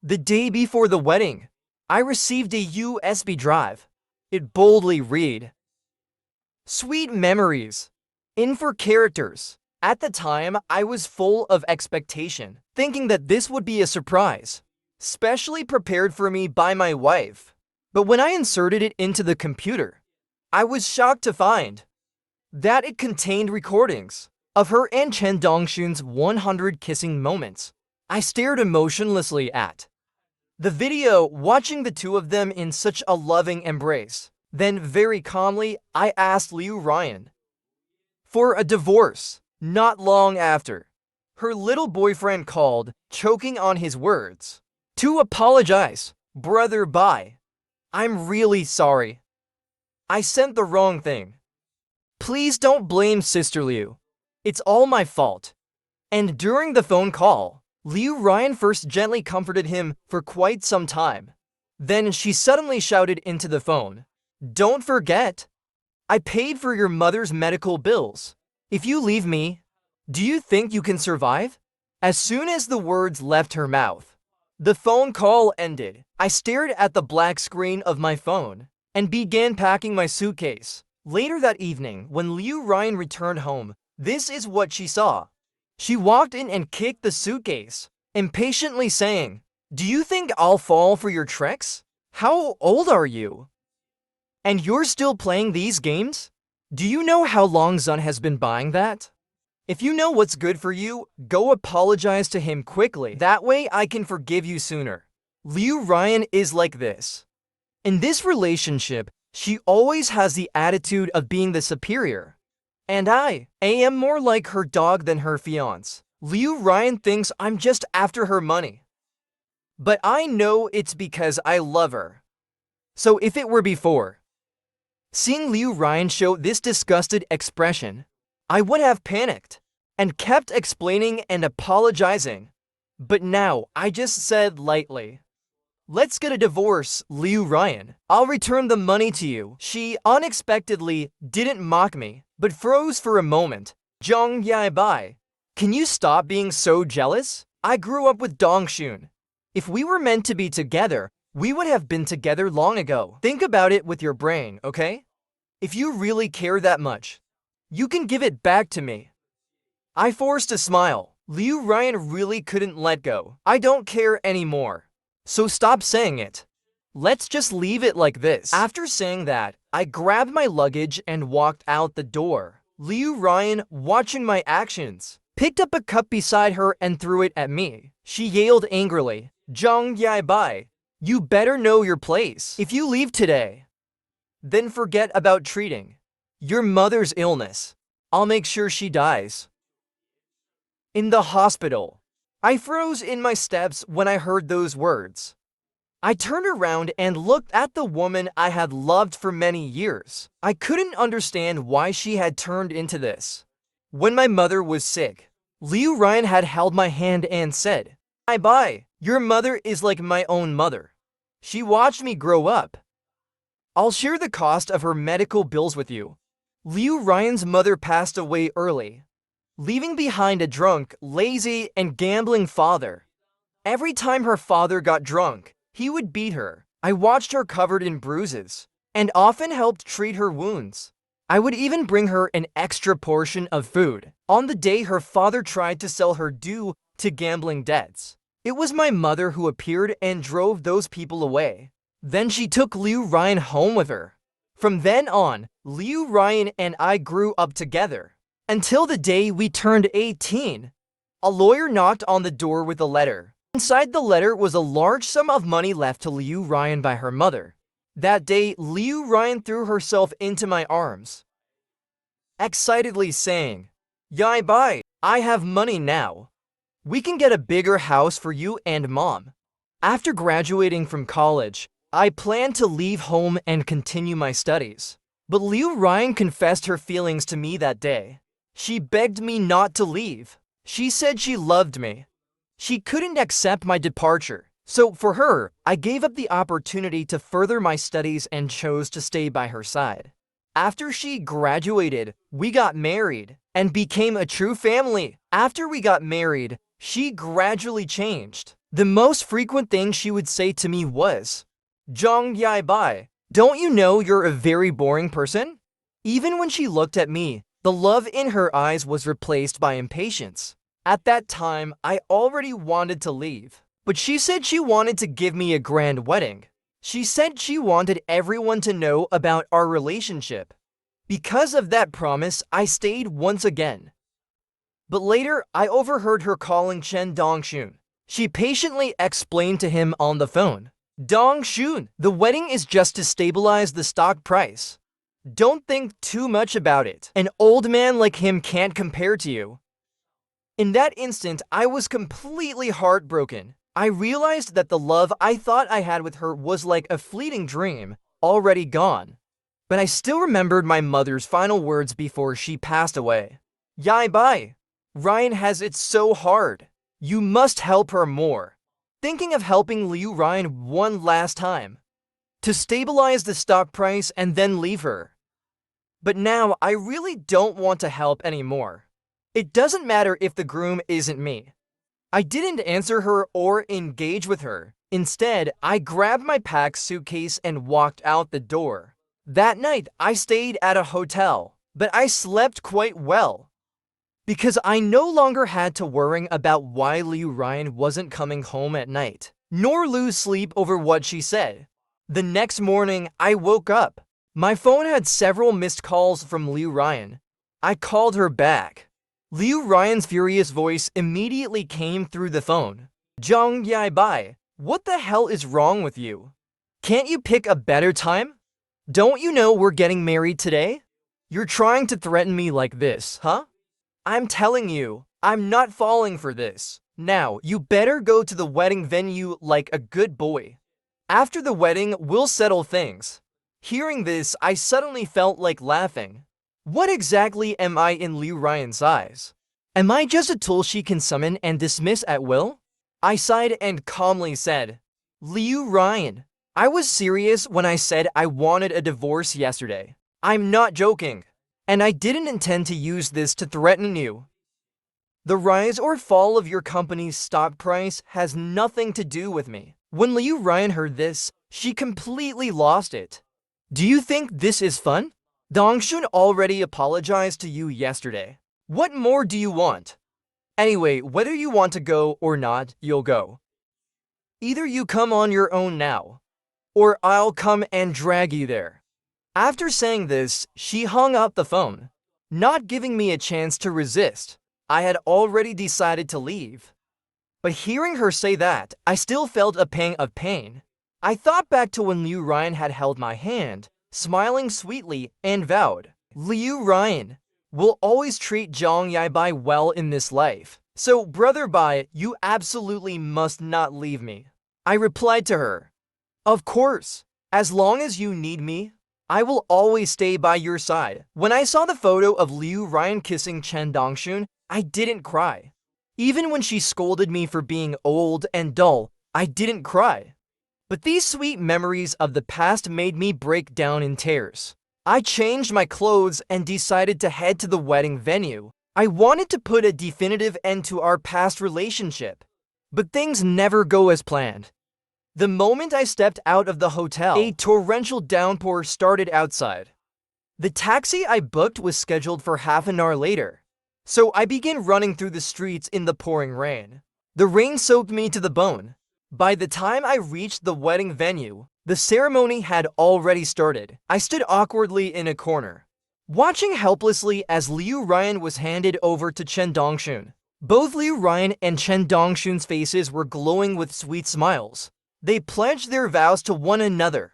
The day before the wedding, I received a USB drive. It boldly read, "Sweet memories. In for characters." At the time, I was full of expectation, thinking that this would be a surprise, specially prepared for me by my wife. But when I inserted it into the computer, I was shocked to find that it contained recordings of her and Chen Dongxun's 100 kissing moments. I stared emotionlessly at the video, watching the two of them in such a loving embrace. Then, very calmly, I asked Liu Ryan for a divorce. Not long after, her little boyfriend called, choking on his words, to apologize. "Brother, bye. I'm really sorry. I sent the wrong thing. Please don't blame Sister Liu. It's all my fault." And during the phone call, Liu Ryan first gently comforted him for quite some time. Then she suddenly shouted into the phone, "Don't forget, I paid for your mother's medical bills. If you leave me, do you think you can survive?" As soon as the words left her mouth, the phone call ended. I stared at the black screen of my phone and began packing my suitcase. Later that evening, when Liu Ryan returned home, this is what she saw. She walked in and kicked the suitcase, impatiently saying, "Do you think I'll fall for your tricks? How old are you? And you're still playing these games? Do you know how long Zun has been buying that? If you know what's good for you, go apologize to him quickly. That way I can forgive you sooner." Liu Ryan is like this. In this relationship, she always has the attitude of being the superior. And I am more like her dog than her fiancé. Liu Ryan thinks I'm just after her money. But I know it's because I love her. So if it were before, seeing Liu Ryan show this disgusted expression, I would have panicked and kept explaining and apologizing. But now I just said lightly, "Let's get a divorce, Liu Ryan. I'll return the money to you." She unexpectedly didn't mock me, but froze for a moment. "Zhang Yaibai, can you stop being so jealous? I grew up with Dongxun. If we were meant to be together, we would have been together long ago. Think about it with your brain, okay? If you really care that much, you can give it back to me." I forced a smile. Liu Ryan really couldn't let go. "I don't care anymore. So stop saying it. Let's just leave it like this." After saying that, I grabbed my luggage and walked out the door. Liu Ryan, watching my actions, picked up a cup beside her and threw it at me. She yelled angrily, "Zhang Yaibai, you better know your place. If you leave today, then forget about treating your mother's illness. I'll make sure she dies." In the hospital, I froze in my steps when I heard those words. I turned around and looked at the woman I had loved for many years. I couldn't understand why she had turned into this. When my mother was sick, Liu Ryan had held my hand and said, "Bye-bye, your mother is like my own mother. She watched me grow up. I'll share the cost of her medical bills with you." Liu Ryan's mother passed away early, leaving behind a drunk, lazy, and gambling father. Every time her father got drunk, he would beat her. I watched her covered in bruises and often helped treat her wounds. I would even bring her an extra portion of food on the day her father tried to sell her due to gambling debts. It was my mother who appeared and drove those people away. Then she took Liu Ryan home with her. From then on, Liu Ryan and I grew up together until the day we turned 18. A lawyer knocked on the door with a letter. Inside the letter was a large sum of money left to Liu Ryan by her mother. That day, Liu Ryan threw herself into my arms, excitedly saying, "Yaibai, I have money now. We can get a bigger house for you and mom." After graduating from college, I planned to leave home and continue my studies. But Liu Ryan confessed her feelings to me that day. She begged me not to leave. She said she loved me. She couldn't accept my departure. So for her, I gave up the opportunity to further my studies and chose to stay by her side. After she graduated, we got married and became a true family. After we got married, she gradually changed. The most frequent thing she would say to me was, "Zhang Yai Bai, don't you know you're a very boring person?" Even when she looked at me, the love in her eyes was replaced by impatience. At that time, I already wanted to leave, but she said she wanted to give me a grand wedding. She said she wanted everyone to know about our relationship. Because of that promise, I stayed once again. But later, I overheard her calling Chen Dongxun. She patiently explained to him on the phone, "Dongxun, the wedding is just to stabilize the stock price. Don't think too much about it. An old man like him can't compare to you." In that instant, I was completely heartbroken. I realized that the love I thought I had with her was like a fleeting dream, already gone. But I still remembered my mother's final words before she passed away. "Yai Bai, Ryan has it so hard. You must help her more." Thinking of helping Liu Ryan one last time, to stabilize the stock price and then leave her. But now I really don't want to help anymore. It doesn't matter if the groom isn't me. I didn't answer her or engage with her. Instead, I grabbed my packed suitcase and walked out the door. That night, I stayed at a hotel, but I slept quite well, because I no longer had to worry about why Liu Ryan wasn't coming home at night, nor lose sleep over what she said. The next morning, I woke up. My phone had several missed calls from Liu Ryan. I called her back. Liu Ryan's furious voice immediately came through the phone. "Zhang Yai Bai, what the hell is wrong with you? Can't you pick a better time? Don't you know we're getting married today? You're trying to threaten me like this, huh? I'm telling you, I'm not falling for this. Now, you better go to the wedding venue like a good boy. After the wedding, we'll settle things." Hearing this, I suddenly felt like laughing. What exactly am I in Liu Ryan's eyes? Am I just a tool she can summon and dismiss at will? I sighed and calmly said, "Liu Ryan, I was serious when I said I wanted a divorce yesterday. I'm not joking. And I didn't intend to use this to threaten you. The rise or fall of your company's stock price has nothing to do with me." When Liu Ryan heard this, she completely lost it. "Do you think this is fun? Dongxun already apologized to you yesterday. What more do you want? Anyway, whether you want to go or not, you'll go. Either you come on your own now, or I'll come and drag you there." After saying this, she hung up the phone, not giving me a chance to resist. I had already decided to leave. But hearing her say that, I still felt a pang of pain. I thought back to when Liu Ryan had held my hand, smiling sweetly, and vowed, "Liu Ryan will always treat Zhang Yai Bai well in this life. So, brother Bai, you absolutely must not leave me." I replied to her, "Of course, as long as you need me, I will always stay by your side." When I saw the photo of Liu Ryan kissing Chen Dongxun, I didn't cry. Even when she scolded me for being old and dull, I didn't cry. But these sweet memories of the past made me break down in tears. I changed my clothes and decided to head to the wedding venue. I wanted to put a definitive end to our past relationship. But things never go as planned. The moment I stepped out of the hotel, a torrential downpour started outside. The taxi I booked was scheduled for half an hour later, so I began running through the streets in the pouring rain. The rain soaked me to the bone. By the time I reached the wedding venue, the ceremony had already started. I stood awkwardly in a corner, watching helplessly as Liu Ryan was handed over to Chen Dongxun. Both Liu Ryan and Chen Dongxun's faces were glowing with sweet smiles. They pledged their vows to one another,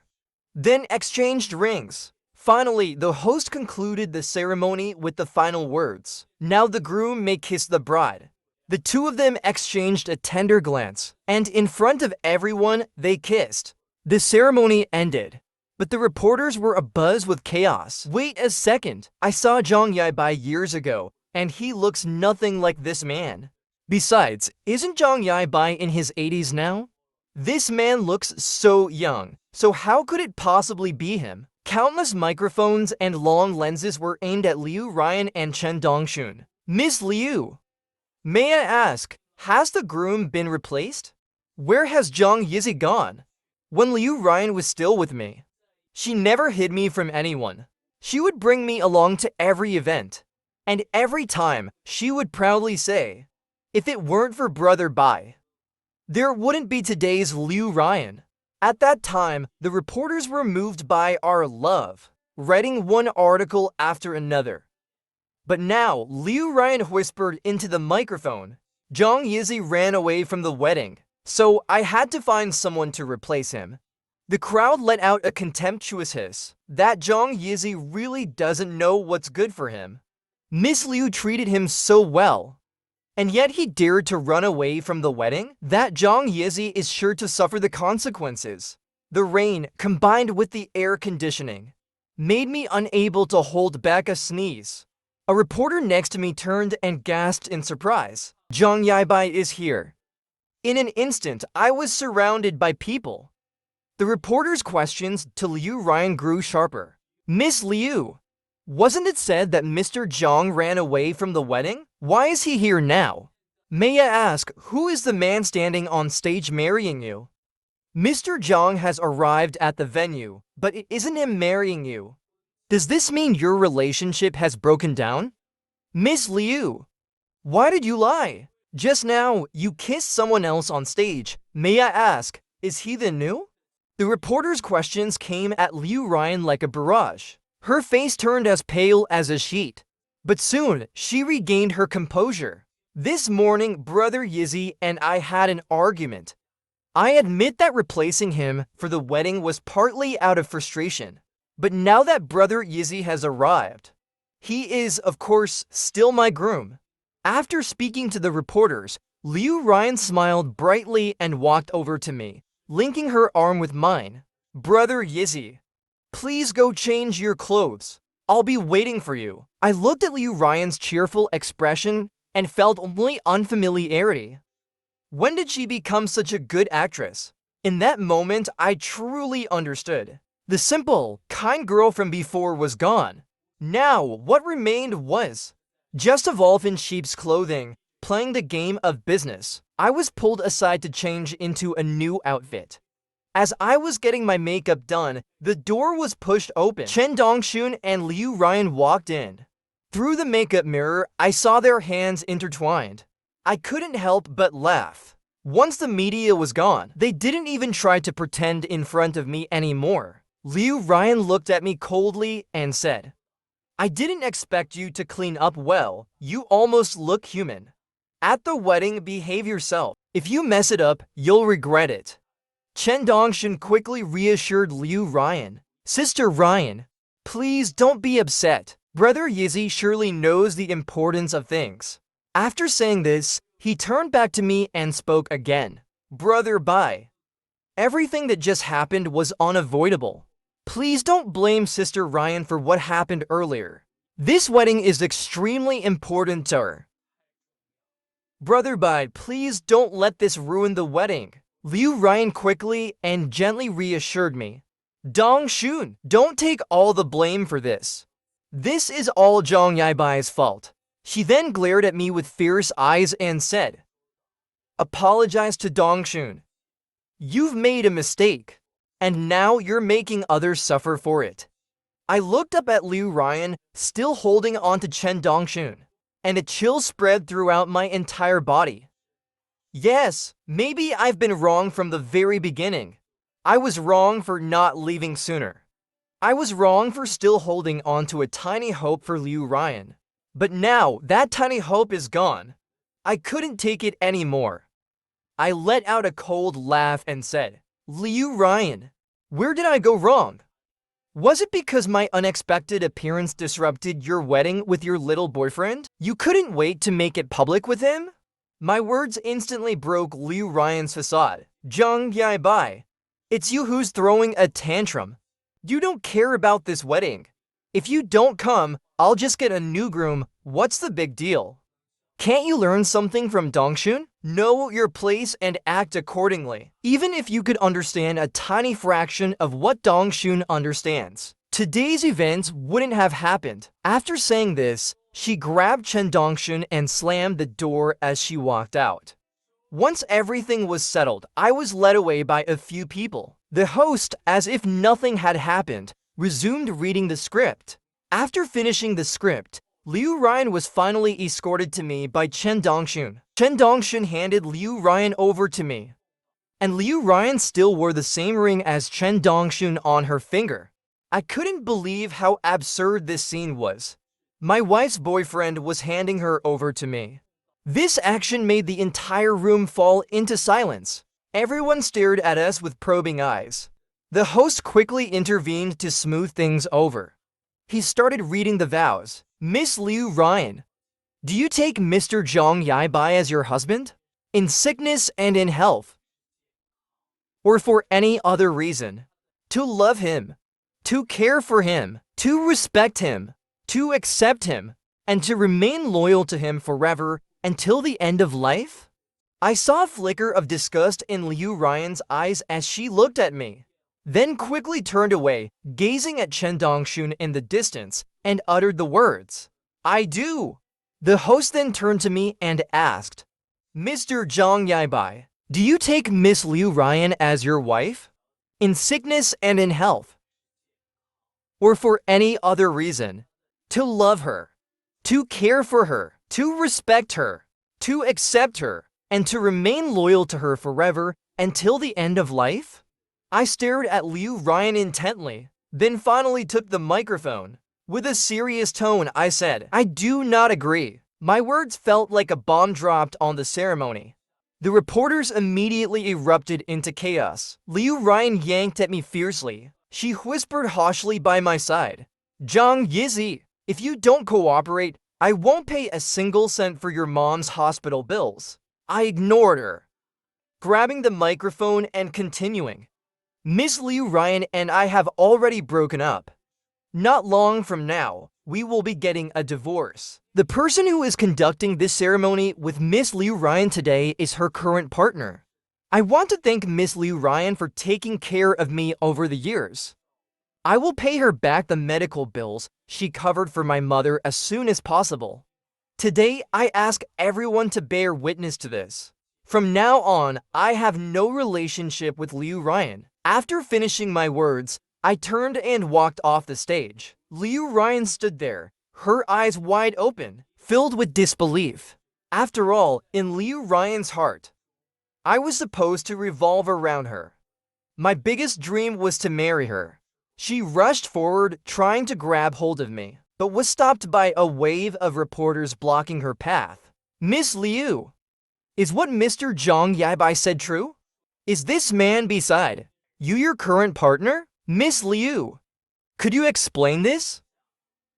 then exchanged rings. Finally, the host concluded the ceremony with the final words, "Now the groom may kiss the bride." The two of them exchanged a tender glance, and in front of everyone, they kissed. The ceremony ended, but the reporters were abuzz with chaos. "Wait a second, I saw Zhang Yai Bai years ago, and he looks nothing like this man. Besides, isn't Zhang Yai Bai in his 80s now? This man looks so young, so how could it possibly be him?" Countless microphones and long lenses were aimed at Liu Ryan and Chen Dongxun. "Miss Liu, may I ask, has the groom been replaced?" Where has Zhang Yizi gone? When Liu Ryan was still with me, she never hid me from anyone. She would bring me along to every event. And every time, she would proudly say, if it weren't for Brother Bai, there wouldn't be today's Liu Ryan. At that time, the reporters were moved by our love, writing one article after another. But now, Liu Ryan whispered into the microphone. Zhang Yizi ran away from the wedding, so I had to find someone to replace him. The crowd let out a contemptuous hiss that Zhang Yizi really doesn't know what's good for him. Miss Liu treated him so well, and yet he dared to run away from the wedding? That Zhang Yizi is sure to suffer the consequences. The rain, combined with the air conditioning, made me unable to hold back a sneeze. A reporter next to me turned and gasped in surprise. Zhang Yibai is here. In an instant, I was surrounded by people. The reporter's questions to Liu Ryan grew sharper. Miss Liu, wasn't it said that Mr. Zhang ran away from the wedding? Why is he here now? May I ask, who is the man standing on stage marrying you? Mr. Zhang has arrived at the venue, but it isn't him marrying you. Does this mean your relationship has broken down? Miss Liu, why did you lie? Just now, you kissed someone else on stage. May I ask, is he the new? The reporter's questions came at Liu Ryan like a barrage. Her face turned as pale as a sheet. But soon, she regained her composure. This morning, Brother Yizi and I had an argument. I admit that replacing him for the wedding was partly out of frustration. But now that Brother Yizi has arrived, he is, of course, still my groom. After speaking to the reporters, Liu Ryan smiled brightly and walked over to me, linking her arm with mine. Brother Yizi, please go change your clothes. I'll be waiting for you. I looked at Liu Ryan's cheerful expression and felt only unfamiliarity. When did she become such a good actress? In that moment, I truly understood. The simple, kind girl from before was gone. Now, what remained was just a wolf in sheep's clothing, playing the game of business. I was pulled aside to change into a new outfit. As I was getting my makeup done, the door was pushed open. Chen Dongxun and Liu Ryan walked in. Through the makeup mirror, I saw their hands intertwined. I couldn't help but laugh. Once the media was gone, they didn't even try to pretend in front of me anymore. Liu Ryan looked at me coldly and said, I didn't expect you to clean up well. You almost look human. At the wedding, behave yourself. If you mess it up, you'll regret it. Chen Dongxun quickly reassured Liu Ryan. Sister Ryan, please don't be upset. Brother Yizi surely knows the importance of things. After saying this, he turned back to me and spoke again. Brother Bai, everything that just happened was unavoidable. Please don't blame Sister Ryan for what happened earlier. This wedding is extremely important to her. Brother Bai, please don't let this ruin the wedding. Liu Ryan quickly and gently reassured me. Dongxun, don't take all the blame for this. This is all Zhang Yibai's fault. She then glared at me with fierce eyes and said, apologize to Dongxun. You've made a mistake, and now you're making others suffer for it. I looked up at Liu Ryan, still holding on to Chen Dongxun, and a chill spread throughout my entire body. Yes, maybe I've been wrong from the very beginning. I was wrong for not leaving sooner. I was wrong for still holding on to a tiny hope for Liu Ryan. But now that tiny hope is gone. I couldn't take it anymore. I let out a cold laugh and said, Liu Ryan, where did I go wrong? Was it because my unexpected appearance disrupted your wedding with your little boyfriend? You couldn't wait to make it public with him? My words instantly broke Liu Ryan's facade. Zhang Yibai, it's you who's throwing a tantrum. You don't care about this wedding. If you don't come, I'll just get a new groom. What's the big deal? Can't you learn something from Dongxun? Know your place and act accordingly. Even if you could understand a tiny fraction of what Dongxun understands, today's events wouldn't have happened. After saying this, she grabbed Chen Dongxun and slammed the door as she walked out. Once everything was settled, I was led away by a few people. The host, as if nothing had happened, resumed reading the script. After finishing the script, Liu Ryan was finally escorted to me by Chen Dongxun. Chen Dongxun handed Liu Ryan over to me. And Liu Ryan still wore the same ring as Chen Dongxun on her finger. I couldn't believe how absurd this scene was. My wife's boyfriend was handing her over to me. This action made the entire room fall into silence. Everyone stared at us with probing eyes. The host quickly intervened to smooth things over. He started reading the vows. Miss Liu Ryan, do you take Mr. Zhang Yaibai as your husband? In sickness and in health? Or for any other reason? To love him, to care for him, to respect him, to accept him, and to remain loyal to him forever until the end of life? I saw a flicker of disgust in Liu Ryan's eyes as she looked at me, then quickly turned away, gazing at Chen Dongxun in the distance, and uttered the words, "I do." The host then turned to me and asked, "Mr. Zhang Yaibai, do you take Miss Liu Ryan as your wife? In sickness and in health? Or for any other reason? To love her, to care for her, to respect her, to accept her, and to remain loyal to her forever until the end of life?" I stared at Liu Ryan intently, then finally took the microphone. With a serious tone, I said, "I do not agree." My words felt like a bomb dropped on the ceremony. The reporters immediately erupted into chaos. Liu Ryan yanked at me fiercely. She whispered harshly by my side, "Zhang Yizi, if you don't cooperate, I won't pay a single cent for your mom's hospital bills." I ignored her, grabbing the microphone and continuing, "Miss Liu Ryan and I have already broken up. Not long from now, we will be getting a divorce. The person who is conducting this ceremony with Miss Liu Ryan today is her current partner. I want to thank Miss Liu Ryan for taking care of me over the years. I will pay her back the medical bills she covered for my mother as soon as possible. Today, I ask everyone to bear witness to this. From now on, I have no relationship with Liu Ryan." After finishing my words, I turned and walked off the stage. Liu Ryan stood there, her eyes wide open, filled with disbelief. After all, in Liu Ryan's heart, I was supposed to revolve around her. My biggest dream was to marry her. She rushed forward, trying to grab hold of me, but was stopped by a wave of reporters blocking her path. "Miss Liu, is what Mr. Zhang Yaibai said true? Is this man beside you your current partner? Miss Liu, could you explain this?"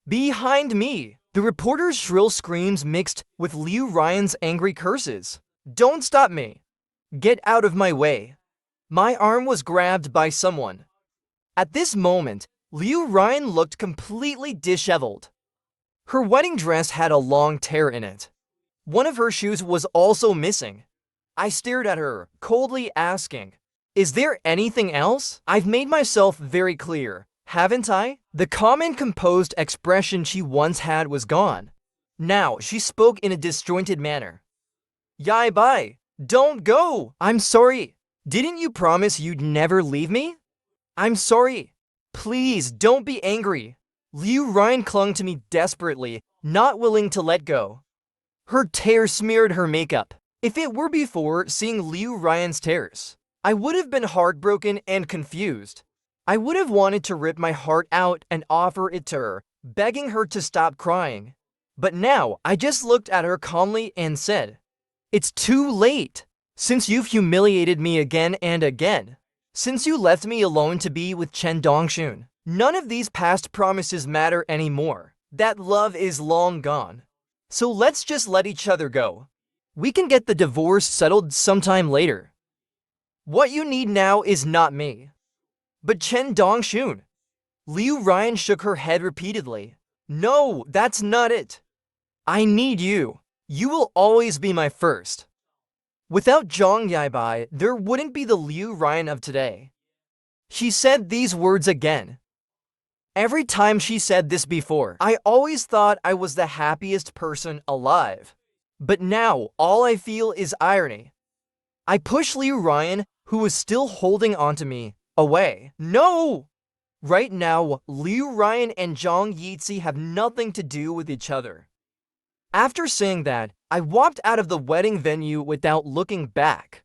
Behind me, the reporters' shrill screams mixed with Liu Ryan's angry curses. "Don't stop me! Get out of my way!" My arm was grabbed by someone. At this moment, Liu Ryan looked completely disheveled. Her wedding dress had a long tear in it. One of her shoes was also missing. I stared at her, coldly asking, "Is there anything else? I've made myself very clear, haven't I?" The calm and composed expression she once had was gone. Now she spoke in a disjointed manner. "Yaibai, don't go! I'm sorry. Didn't you promise you'd never leave me? I'm sorry. Please don't be angry." Liu Ryan clung to me desperately, not willing to let go. Her tears smeared her makeup. If it were before seeing Liu Ryan's tears, I would have been heartbroken and confused. I would have wanted to rip my heart out and offer it to her, begging her to stop crying. But now, I just looked at her calmly and said, "It's too late. Since you've humiliated me again and again, since you left me alone to be with Chen Dongxun, none of these past promises matter anymore. That love is long gone. So let's just let each other go. We can get the divorce settled sometime later. What you need now is not me, but Chen Dongxun." Liu Ryan shook her head repeatedly. "No, that's not it. I need you. You will always be my first. Without Zhang Yaibai, there wouldn't be the Liu Ryan of today." She said these words again. Every time she said this before, I always thought I was the happiest person alive. But now, all I feel is irony. I pushed Liu Ryan, who was still holding onto me, away. No! Right now, Liu Ryan and Zhang Yizi have nothing to do with each other. After saying that, I walked out of the wedding venue without looking back.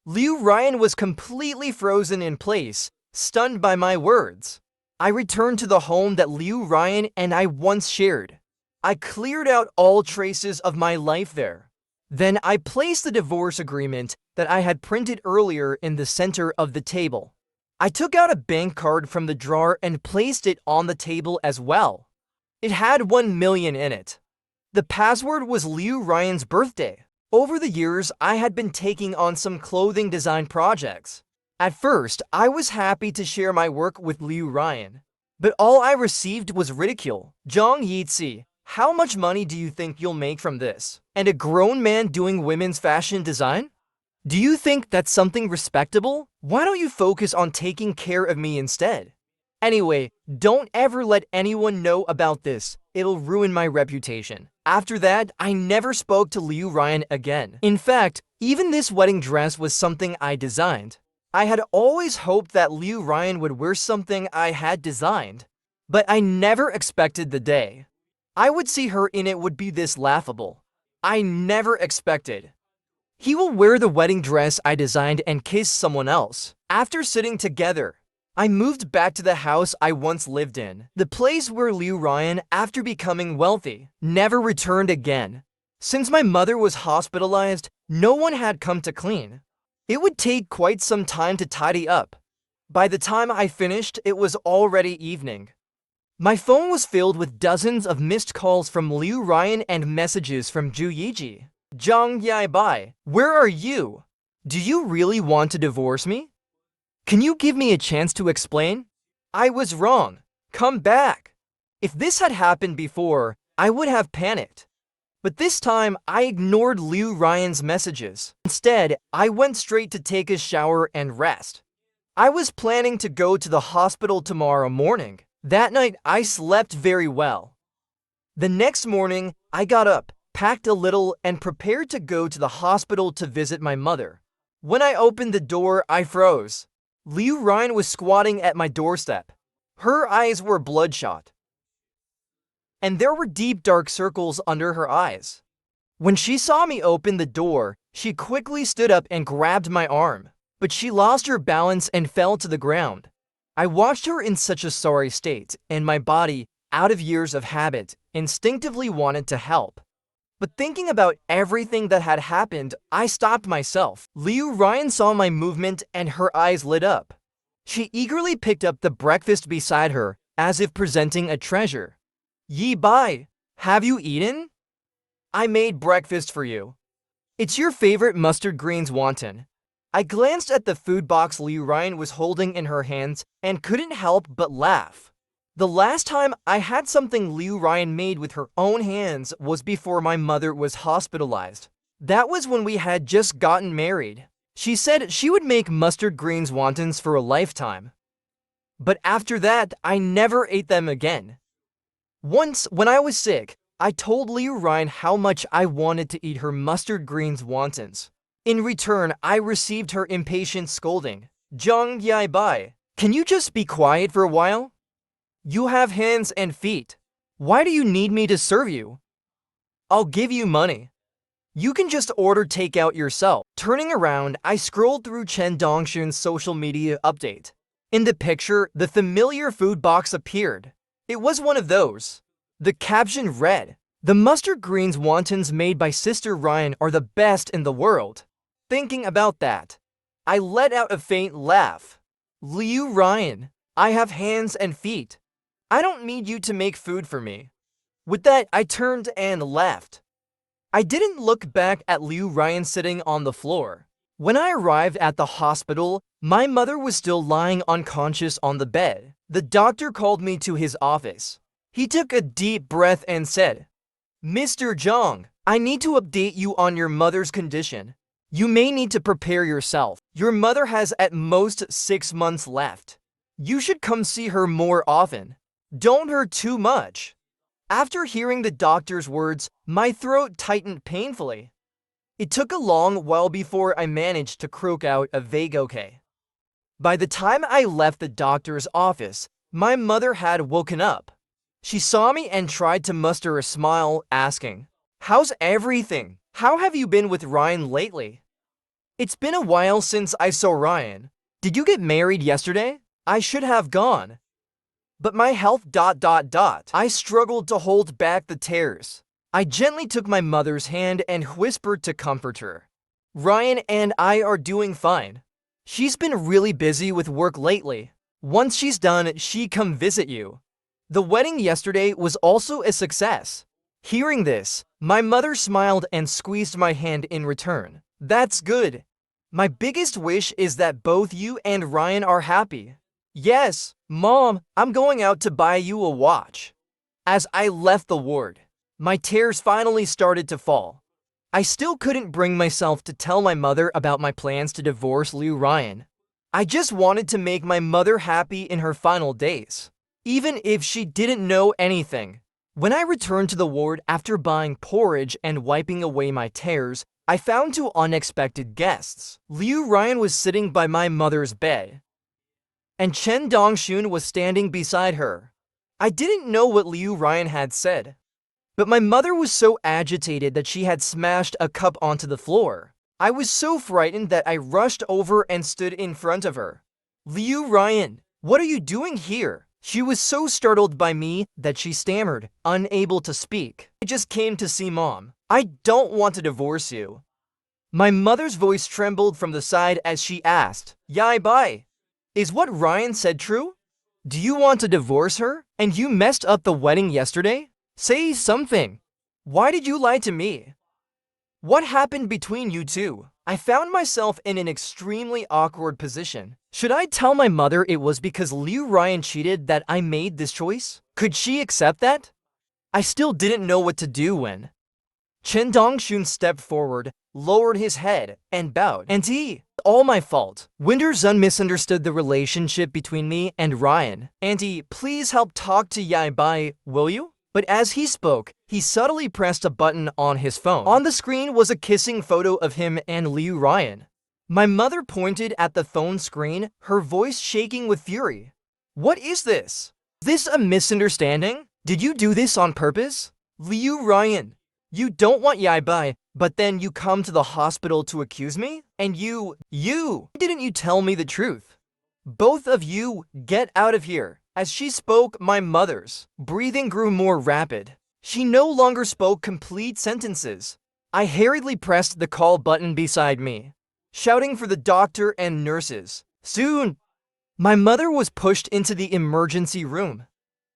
Liu Ryan was completely frozen in place, stunned by my words. I returned to the home that Liu Ryan and I once shared. I cleared out all traces of my life there. Then I placed the divorce agreement that I had printed earlier in the center of the table. I took out a bank card from the drawer and placed it on the table as well. It had 1 million in it. The password was Liu Ryan's birthday. Over the years, I had been taking on some clothing design projects. At first, I was happy to share my work with Liu Ryan. But all I received was ridicule. Zhang Yizi, how much money do you think you'll make from this? And a grown man doing women's fashion design? Do you think that's something respectable? Why don't you focus on taking care of me instead? Anyway, don't ever let anyone know about this. It'll ruin my reputation. After that, I never spoke to Liu Ryan again. In fact, even this wedding dress was something I designed. I had always hoped that Liu Ryan would wear something I had designed, but I never expected the day I would see her in it would be this laughable. I never expected. He will wear the wedding dress I designed and kiss someone else. After sitting together, I moved back to the house I once lived in, the place where Liu Ryan, after becoming wealthy, never returned again. Since my mother was hospitalized, no one had come to clean. It would take quite some time to tidy up. By the time I finished, it was already evening. My phone was filled with dozens of missed calls from Liu Ryan and messages from Zhu Yiji. Zhang Yibai, where are you? Do you really want to divorce me? Can you give me a chance to explain? I was wrong. Come back. If this had happened before, I would have panicked. But this time, I ignored Liu Ryan's messages. Instead, I went straight to take a shower and rest. I was planning to go to the hospital tomorrow morning. That night, I slept very well. The next morning, I got up, packed a little, and prepared to go to the hospital to visit my mother. When I opened the door, I froze. Liu Ryan was squatting at my doorstep. Her eyes were bloodshot, and there were deep dark circles under her eyes. When she saw me open the door, she quickly stood up and grabbed my arm, but she lost her balance and fell to the ground. I watched her in such a sorry state, and my body, out of years of habit, instinctively wanted to help. But thinking about everything that had happened, I stopped myself. Liu Ryan saw my movement and her eyes lit up. She eagerly picked up the breakfast beside her, as if presenting a treasure. Yi Bai, have you eaten? I made breakfast for you. It's your favorite mustard greens wonton. I glanced at the food box Liu Ryan was holding in her hands and couldn't help but laugh. The last time I had something Liu Ryan made with her own hands was before my mother was hospitalized. That was when we had just gotten married. She said she would make mustard greens wontons for a lifetime. But after that, I never ate them again. Once, when I was sick, I told Liu Ryan how much I wanted to eat her mustard greens wontons. In return, I received her impatient scolding. Zhang Yibai, can you just be quiet for a while? You have hands and feet. Why do you need me to serve you? I'll give you money. You can just order takeout yourself. Turning around, I scrolled through Chen Dongxun's social media update. In the picture, the familiar food box appeared. It was one of those. The caption read, "The mustard greens wontons made by Sister Ryan are the best in the world." Thinking about that, I let out a faint laugh. Liu Ryan, I have hands and feet. I don't need you to make food for me. With that, I turned and left. I didn't look back at Liu Ryan sitting on the floor. When I arrived at the hospital, my mother was still lying unconscious on the bed. The doctor called me to his office. He took a deep breath and said, "Mr. Zhang, I need to update you on your mother's condition. You may need to prepare yourself. Your mother has at most 6 months left. You should come see her more often. Don't hurt too much." After hearing the doctor's words, my throat tightened painfully. It took a long while before I managed to croak out a vague okay. By the time I left the doctor's office, my mother had woken up. She saw me and tried to muster a smile, asking, "How's everything? How have you been with Ryan lately?" "It's been a while since I saw Ryan. Did you get married yesterday?" "I should have gone. But my health. I struggled to hold back the tears. I gently took my mother's hand and whispered to comfort her. "Ryan and I are doing fine. She's been really busy with work lately. Once she's done, she come visit you." The wedding yesterday was also a success. Hearing this, my mother smiled and squeezed my hand in return. "That's good. My biggest wish is that both you and Ryan are happy." "Yes, Mom, I'm going out to buy you a watch." As I left the ward, my tears finally started to fall. I still couldn't bring myself to tell my mother about my plans to divorce Liu Ryan. I just wanted to make my mother happy in her final days, even if she didn't know anything. When I returned to the ward after buying porridge and wiping away my tears, I found two unexpected guests. Liu Ryan was sitting by my mother's bed, and Chen Dongxun was standing beside her. I didn't know what Liu Ryan had said, but my mother was so agitated that she had smashed a cup onto the floor. I was so frightened that I rushed over and stood in front of her. "Liu Ryan, what are you doing here?" She was so startled by me that she stammered, unable to speak. "I just came to see Mom. I don't want to divorce you." My mother's voice trembled from the side as she asked, "Yai Bai, is what Ryan said true? Do you want to divorce her? And you messed up the wedding yesterday? Say something. Why did you lie to me? What happened between you two?" I found myself in an extremely awkward position. Should I tell my mother it was because Liu Ryan cheated that I made this choice? Could she accept that? I still didn't know what to do when Chen Dongxun stepped forward, lowered his head, and bowed. "Auntie, all my fault. Winter Zun misunderstood the relationship between me and Ryan. Auntie, please help talk to Yai Bai, will you?" But as he spoke, he subtly pressed a button on his phone. On the screen was a kissing photo of him and Liu Ryan. My mother pointed at the phone screen, her voice shaking with fury. "What is this? Is this a misunderstanding? Did you do this on purpose? Liu Ryan, you don't want Yai Bai, but then you come to the hospital to accuse me? And you, didn't you tell me the truth? Both of you, get out of here." As she spoke, my mother's breathing grew more rapid. She no longer spoke complete sentences. I hurriedly pressed the call button beside me, shouting for the doctor and nurses. Soon, my mother was pushed into the emergency room.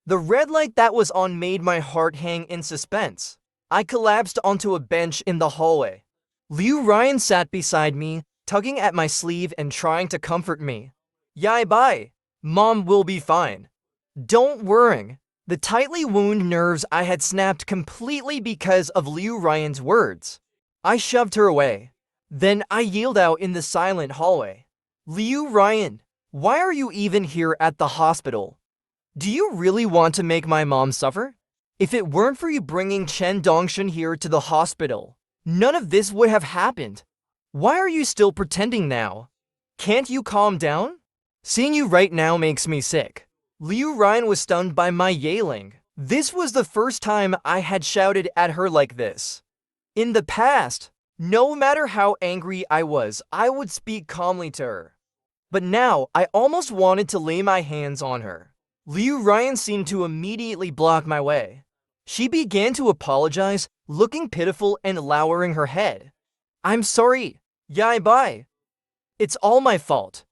The red light that was on made my heart hang in suspense. I collapsed onto a bench in the hallway. Liu Ryan sat beside me, tugging at my sleeve and trying to comfort me. "Yai Bai, Mom will be fine. Don't worry." The tightly wound nerves I had snapped completely because of Liu Ryan's words. I shoved her away. Then I yelled out in the silent hallway. "Liu Ryan, why are you even here at the hospital? Do you really want to make my mom suffer? If it weren't for you bringing Chen Dongxun here to the hospital, none of this would have happened. Why are you still pretending now? Can't you calm down? Seeing you right now makes me sick." Liu Ryan was stunned by my yelling. This was the first time I had shouted at her like this. In the past, no matter how angry I was, I would speak calmly to her. But now, I almost wanted to lay my hands on her. Liu Ryan seemed to immediately block my way. She began to apologize, looking pitiful and lowering her head. "I'm sorry, Yai Bai. It's all my fault.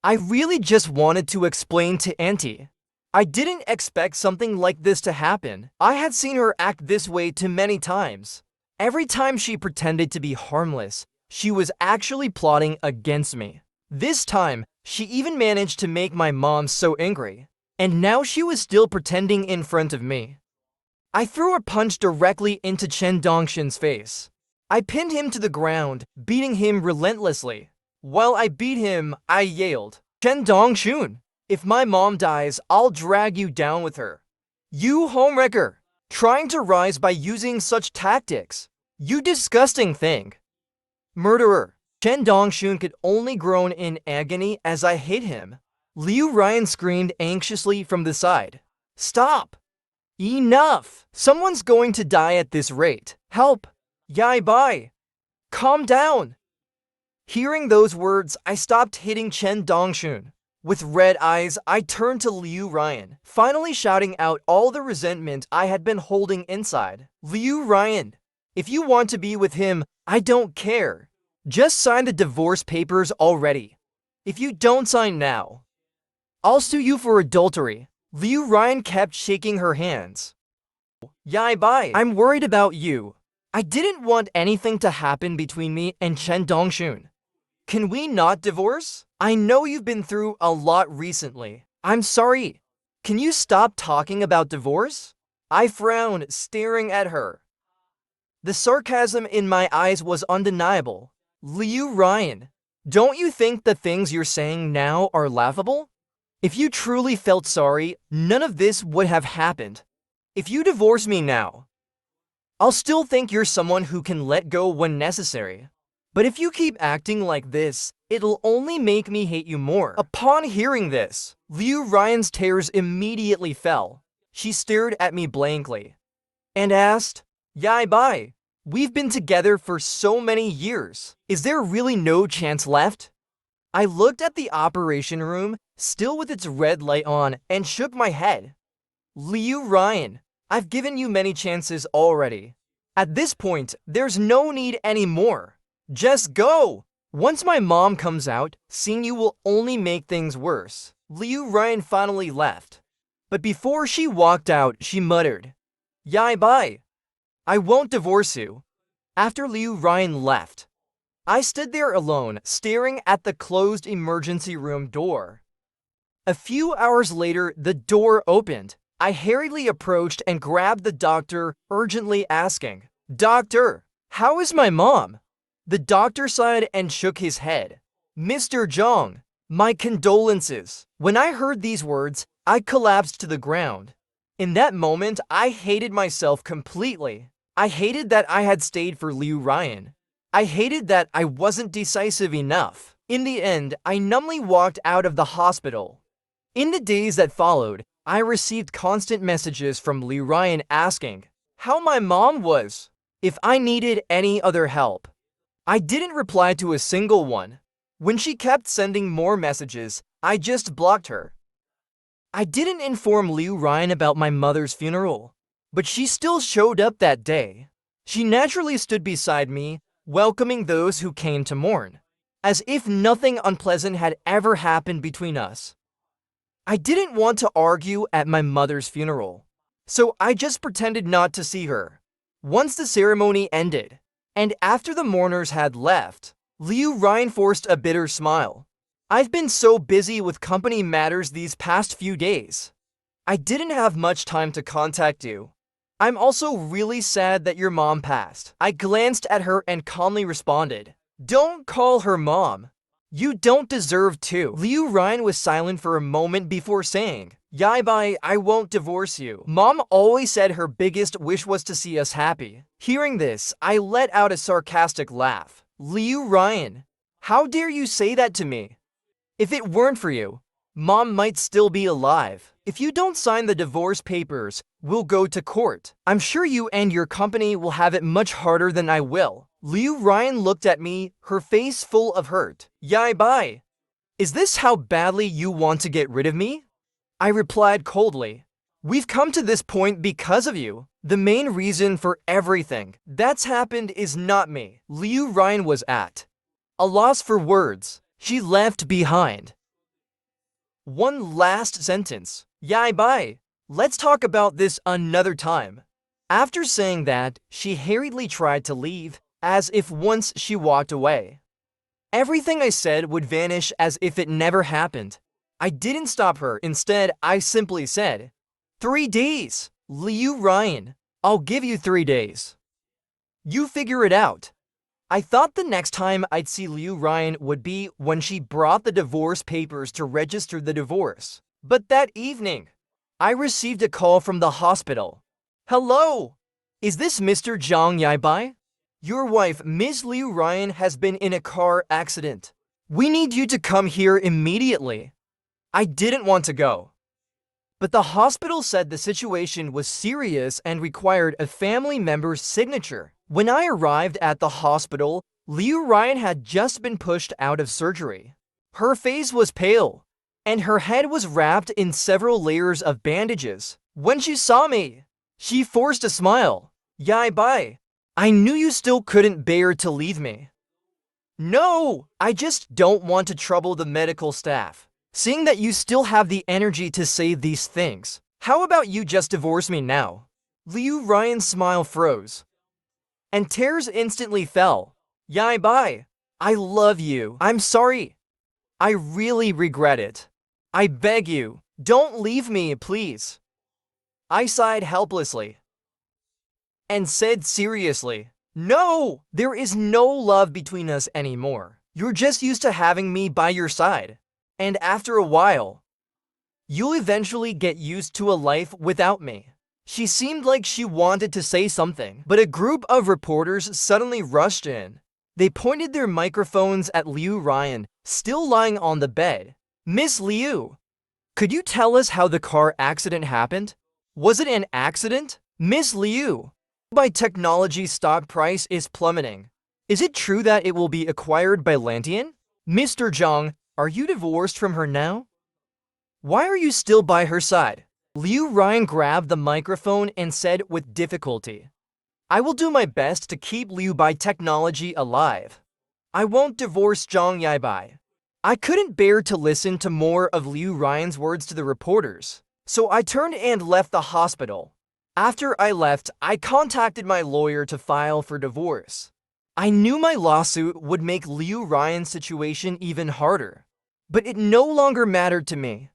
I really just wanted to explain to Auntie. I didn't expect something like this to happen. I had seen her act this way too many times. Every time she pretended to be harmless, she was actually plotting against me. This time, she even managed to make my mom so angry. And now she was still pretending in front of me." I threw a punch directly into Chen Dongxun's face. I pinned him to the ground, beating him relentlessly. While I beat him, I yelled, "Chen Dongxun, if my mom dies, I'll drag you down with her. You homewrecker, trying to rise by using such tactics. You disgusting thing." Murderer. Chen Dongshun could only groan in agony as I hit him. Liu Ryan screamed anxiously from the side. Stop! Enough! Someone's going to die at this rate. Help! Yai Bai! Calm down! Hearing those words, I stopped hitting Chen Dongshun. With red eyes, I turned to Liu Ryan, finally shouting out all the resentment I had been holding inside. Liu Ryan, if you want to be with him, I don't care. Just sign the divorce papers already. If you don't sign now, I'll sue you for adultery. Liu Ryan kept shaking her hands. Yai Bai, I'm worried about you. I didn't want anything to happen between me and Chen Dongshun. Can we not divorce? I know you've been through a lot recently. I'm sorry. Can you stop talking about divorce? I frowned, staring at her. The sarcasm in my eyes was undeniable. Liu Ryan, don't you think the things you're saying now are laughable? If you truly felt sorry, none of this would have happened. If you divorce me now, I'll still think you're someone who can let go when necessary. But if you keep acting like this, it'll only make me hate you more. Upon hearing this, Liu Ryan's tears immediately fell. She stared at me blankly and asked, Yai Bai, we've been together for so many years. Is there really no chance left? I looked at the operation room, still with its red light on, and shook my head. Liu Ryan, I've given you many chances already. At this point, there's no need anymore. Just go! Once my mom comes out, seeing you will only make things worse. Liu Ryan finally left. But before she walked out, she muttered, Yai Bai, I won't divorce you. After Liu Ryan left, I stood there alone, staring at the closed emergency room door. A few hours later, the door opened. I hurriedly approached and grabbed the doctor, urgently asking, Doctor, how is my mom? The doctor sighed and shook his head. Mr. Zhang, my condolences. When I heard these words, I collapsed to the ground. In that moment, I hated myself completely. I hated that I had stayed for Liu Ryan. I hated that I wasn't decisive enough. In the end, I numbly walked out of the hospital. In the days that followed, I received constant messages from Liu Ryan asking how my mom was, if I needed any other help. I didn't reply to a single one. When she kept sending more messages, I just blocked her. I didn't inform Liu Ryan about my mother's funeral, but she still showed up that day. She naturally stood beside me, welcoming those who came to mourn, as if nothing unpleasant had ever happened between us. I didn't want to argue at my mother's funeral, so I just pretended not to see her. Once the ceremony ended, and after the mourners had left, Liu Ryan forced a bitter smile. I've been so busy with company matters these past few days. I didn't have much time to contact you. I'm also really sad that your mom passed. I glanced at her and calmly responded, Don't call her mom. You don't deserve to. Liu Ryan was silent for a moment before saying, Yai Bai, I won't divorce you. Mom always said her biggest wish was to see us happy. Hearing this, I let out a sarcastic laugh. Liu Ryan, how dare you say that to me? If it weren't for you, Mom might still be alive. If you don't sign the divorce papers, we'll go to court. I'm sure you and your company will have it much harder than I will. Liu Ryan looked at me, her face full of hurt. Yai Bai, is this how badly you want to get rid of me? I replied coldly. We've come to this point because of you. The main reason for everything that's happened is not me. Liu Ryan was at a loss for words. She left behind one last sentence. Yai Bai, let's talk about this another time. After saying that, she hurriedly tried to leave, as if once she walked away, everything I said would vanish as if it never happened. I didn't stop her. Instead, I simply said, 3 days. Liu Ryan, I'll give you 3 days. You figure it out. I thought the next time I'd see Liu Ryan would be when she brought the divorce papers to register the divorce. But that evening, I received a call from the hospital. Hello, is this Mr. Zhang Yaibai? Your wife, Miss Liu Ryan, has been in a car accident. We need you to come here immediately. I didn't want to go, but the hospital said the situation was serious and required a family member's signature. When I arrived at the hospital, Liu Ryan had just been pushed out of surgery. Her face was pale, and her head was wrapped in several layers of bandages. When she saw me, she forced a smile. Yai bye. I knew you still couldn't bear to leave me. No, I just don't want to trouble the medical staff. Seeing that you still have the energy to say these things, how about you just divorce me now? Liu Ryan's smile froze, and tears instantly fell. Yai bye. I love you. I'm sorry. I really regret it. I beg you, don't leave me, please. I sighed helplessly and said seriously, no, there is no love between us anymore. You're just used to having me by your side. And after a while, you'll eventually get used to a life without me. She seemed like she wanted to say something, but a group of reporters suddenly rushed in. They pointed their microphones at Liu Ryan, still lying on the bed. Miss Liu, could you tell us how the car accident happened? Was it an accident? Miss Liu, by technology stock price is plummeting. Is it true that it will be acquired by Lantian? Mr. Zhang, are you divorced from her now? Why are you still by her side? Liu Ryan grabbed the microphone and said with difficulty, I will do my best to keep Liu Bai technology alive. I won't divorce Zhang Yaibai. I couldn't bear to listen to more of Liu Ryan's words to the reporters, so I turned and left the hospital. After I left, I contacted my lawyer to file for divorce. I knew my lawsuit would make Liu Ryan's situation even harder, but it no longer mattered to me.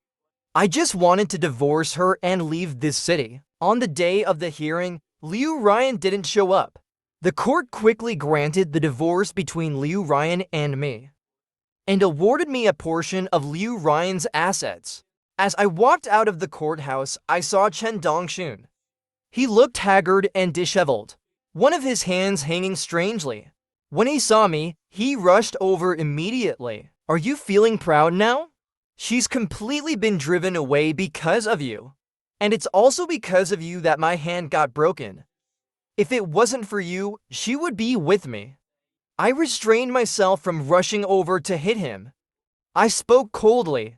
I just wanted to divorce her and leave this city. On the day of the hearing, Liu Ryan didn't show up. The court quickly granted the divorce between Liu Ryan and me, and awarded me a portion of Liu Ryan's assets. As I walked out of the courthouse, I saw Chen Dongxun. He looked haggard and disheveled, one of his hands hanging strangely. When he saw me, he rushed over immediately. Are you feeling proud now? She's completely been driven away because of you. And it's also because of you that my hand got broken. If it wasn't for you, she would be with me. I restrained myself from rushing over to hit him. I spoke coldly.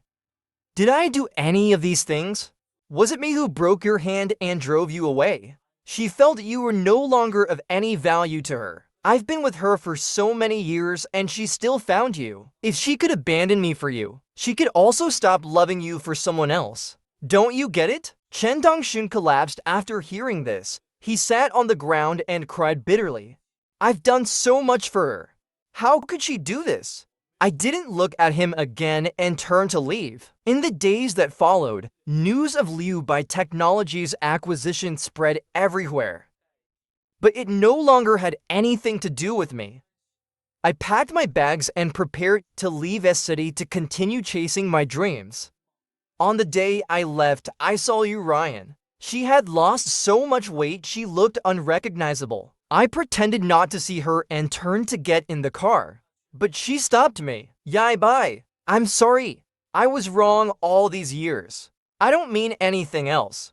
Did I do any of these things? Was it me who broke your hand and drove you away? She felt you were no longer of any value to her. I've been with her for so many years and she still found you. If she could abandon me for you, she could also stop loving you for someone else. Don't you get it? Chen Dongxun collapsed after hearing this. He sat on the ground and cried bitterly. I've done so much for her. How could she do this? I didn't look at him again and turned to leave. In the days that followed, news of Liu Bai Technology's acquisition spread everywhere. But it no longer had anything to do with me. I packed my bags and prepared to leave S City to continue chasing my dreams. On the day I left, I saw Liu Ryan. She had lost so much weight she looked unrecognizable. I pretended not to see her and turned to get in the car. But she stopped me. Yai bye. I'm sorry. I was wrong all these years. I don't mean anything else.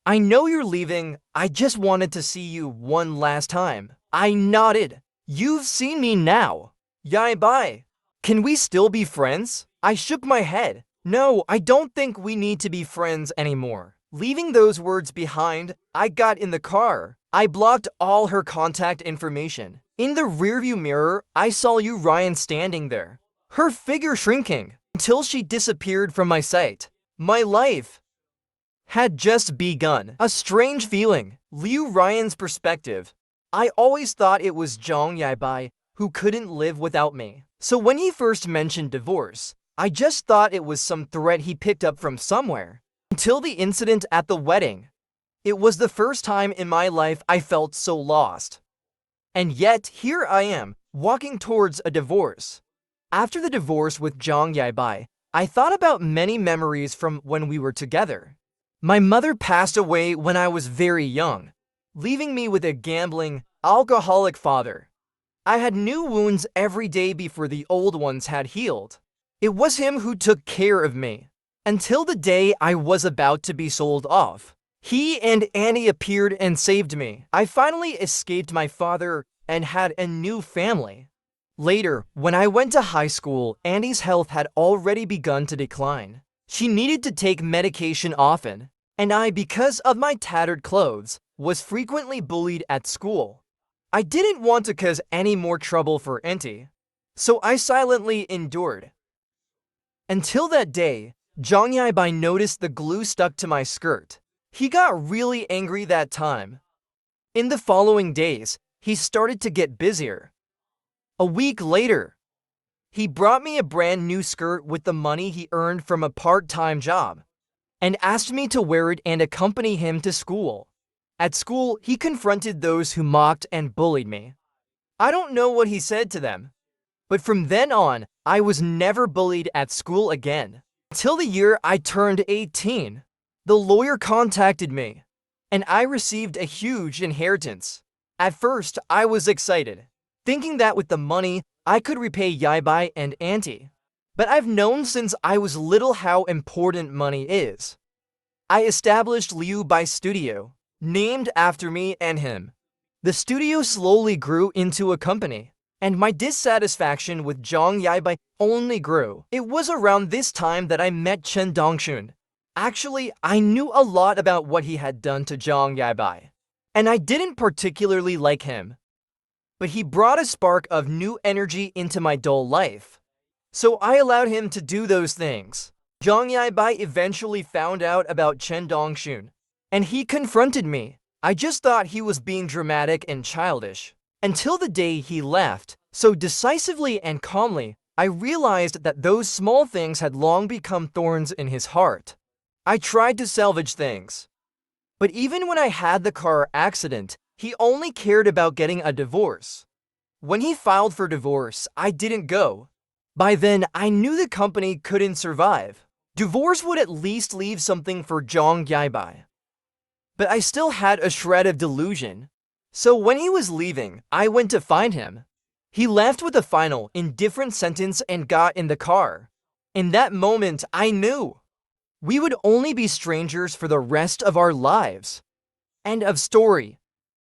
I know you're leaving. I just wanted to see you one last time. I nodded. You've seen me now. Yai bye. Can we still be friends? I shook my head. No, I don't think we need to be friends anymore. Leaving those words behind, I got in the car. I blocked all her contact information. In the rearview mirror, I saw Liu Ryan standing there, her figure shrinking until she disappeared from my sight. My life had just begun. A strange feeling. Liu Ryan's perspective. I always thought it was Zhang Yaibai who couldn't live without me. So when he first mentioned divorce, I just thought it was some threat he picked up from somewhere. Until the incident at the wedding. It was the first time in my life I felt so lost. And yet, here I am, walking towards a divorce. After the divorce with Zhang Yaibai, I thought about many memories from when we were together. My mother passed away when I was very young, leaving me with a gambling, alcoholic father. I had new wounds every day before the old ones had healed. It was him who took care of me until the day I was about to be sold off. He and Annie appeared and saved me. I finally escaped my father and had a new family. Later, when I went to high school, Annie's health had already begun to decline. She needed to take medication often, and I, because of my tattered clothes, was frequently bullied at school. I didn't want to cause any more trouble for Auntie, so I silently endured. Until that day, Jong Yaibai noticed the glue stuck to my skirt. He got really angry that time. In the following days, he started to get busier. A week later, he brought me a brand new skirt with the money he earned from a part-time job and asked me to wear it and accompany him to school. At school, he confronted those who mocked and bullied me. I don't know what he said to them, but from then on, I was never bullied at school again. Until the year I turned 18, the lawyer contacted me, and I received a huge inheritance. At first, I was excited, thinking that with the money, I could repay Yaibai and Auntie. But I've known since I was little how important money is. I established Liu Bai Studio, named after me and him. The studio slowly grew into a company, and my dissatisfaction with Jong Yaibai only grew. It was around this time that I met Chen Dongshun. Actually, I knew a lot about what he had done to Jong Yaibai, and I didn't particularly like him. But he brought a spark of new energy into my dull life, so I allowed him to do those things. Jong Yaibai eventually found out about Chen Dongshun, and he confronted me. I just thought he was being dramatic and childish, until the day he left. So decisively and calmly, I realized that those small things had long become thorns in his heart. I tried to salvage things, but even when I had the car accident, he only cared about getting a divorce. When he filed for divorce, I didn't go. By then, I knew the company couldn't survive. Divorce would at least leave something for Jong Yaibai. But I still had a shred of delusion. So when he was leaving, I went to find him. He left with a final, indifferent sentence and got in the car. In that moment, I knew we would only be strangers for the rest of our lives. End of story.